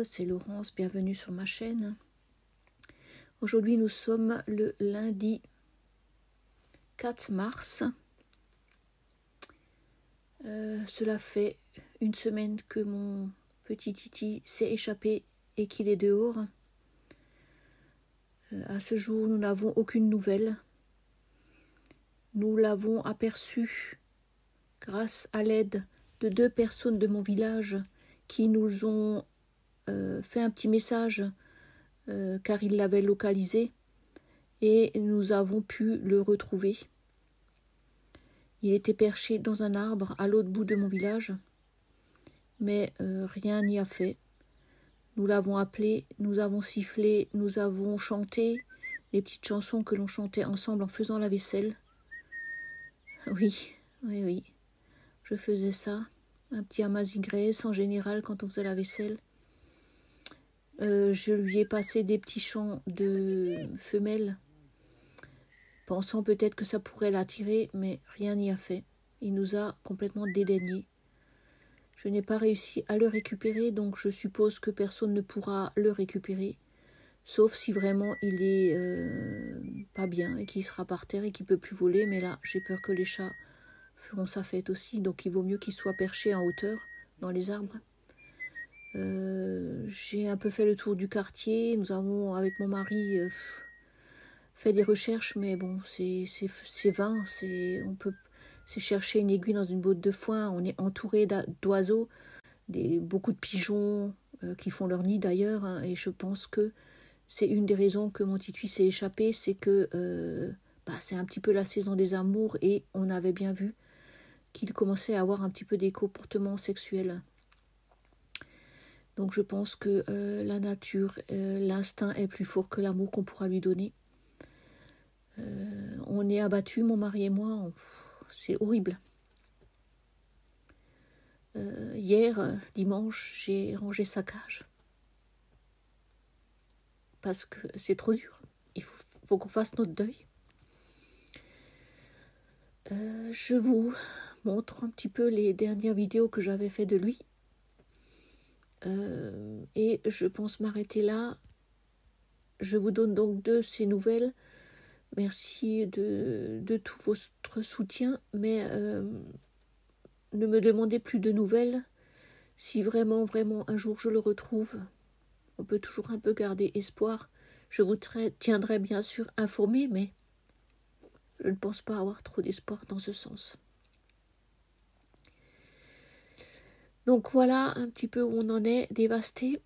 c'est Laurence, bienvenue sur ma chaîne. Aujourd'hui nous sommes le lundi 4 mars. Cela fait une semaine que mon petit Titi s'est échappé et qu'il est dehors. À ce jour, nous n'avons aucune nouvelle. Nous l'avons aperçu grâce à l'aide de 2 personnes de mon village qui nous ont fait un petit message car ils l'avaient localisé et nous avons pu le retrouver. Il était perché dans un arbre à l'autre bout de mon village, mais rien n'y a fait. Nous l'avons appelé, nous avons sifflé, nous avons chanté les petites chansons que l'on chantait ensemble en faisant la vaisselle. Oui, je faisais ça, un petit Amazing Grace en général quand on faisait la vaisselle. Je lui ai passé des petits chants de femelles, pensant peut-être que ça pourrait l'attirer, mais rien n'y a fait. Il nous a complètement dédaignés. Je n'ai pas réussi à le récupérer, donc je suppose que personne ne pourra le récupérer, sauf si vraiment il est pas bien et qu'il sera par terre et qu'il ne peut plus voler. Mais là, j'ai peur que les chats feront sa fête aussi, donc il vaut mieux qu'il soit perché en hauteur, dans les arbres. J'ai un peu fait le tour du quartier. Nous avons, avec mon mari, fait des recherches, mais bon, c'est vain. C'est chercher une aiguille dans une botte de foin. On est entouré d'oiseaux, beaucoup de pigeons qui font leur nid d'ailleurs, hein, et je pense que c'est une des raisons que mon Titi s'est échappé, c'est que c'est un petit peu la saison des amours et on avait bien vu qu'il commençait à avoir un petit peu des comportements sexuels. Donc je pense que la nature, l'instinct est plus fort que l'amour qu'on pourra lui donner. On est abattus, mon mari et moi, c'est horrible. Hier, dimanche, j'ai rangé sa cage. Parce que c'est trop dur. Il faut qu'on fasse notre deuil. Je vous montre un petit peu les dernières vidéos que j'avais fait de lui. Et je pense m'arrêter là. Je vous donne donc de ces nouvelles. Merci de tout votre soutien, mais ne me demandez plus de nouvelles. Si vraiment un jour je le retrouve, on peut toujours un peu garder espoir. Je vous tiendrai bien sûr informé, mais je ne pense pas avoir trop d'espoir dans ce sens. Donc voilà un petit peu où on en est, dévasté.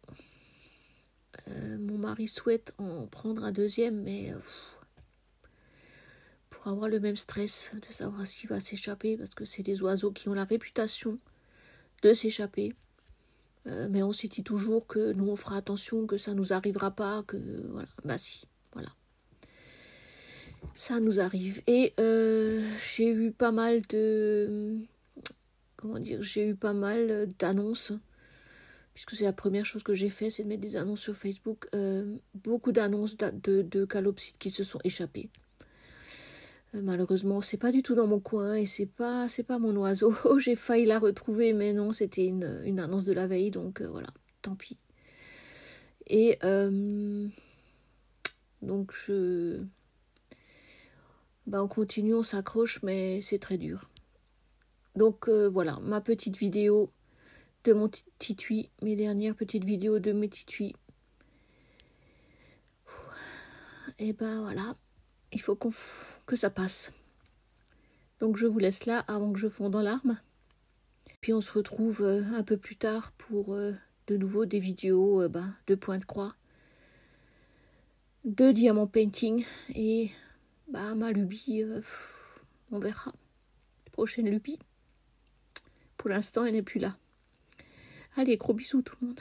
Mon mari souhaite en prendre un deuxième, mais pour avoir le même stress de savoir s'il va s'échapper, parce que c'est des oiseaux qui ont la réputation de s'échapper. Mais on se dit toujours que nous on fera attention, que ça nous arrivera pas, que voilà, si, voilà. Ça nous arrive. Et j'ai eu pas mal d'annonces, puisque c'est la première chose que j'ai fait, c'est de mettre des annonces sur Facebook. Beaucoup d'annonces de calopsites qui se sont échappés. Malheureusement, c'est pas du tout dans mon coin et c'est pas mon oiseau. J'ai failli la retrouver, mais non, c'était une annonce de la veille, donc voilà, tant pis. Et donc on continue, on s'accroche, mais c'est très dur. Donc voilà, ma petite vidéo de mon Titi, mes dernières petites vidéos de mes Titi. Et voilà, il faut que ça passe. Donc je vous laisse là avant que je fonde en larmes. Puis on se retrouve un peu plus tard pour de nouveau des vidéos de point de croix, de diamant painting et ma lubie, on verra. Prochaine lubie. Pour l'instant, elle n'est plus là. Allez, gros bisous tout le monde.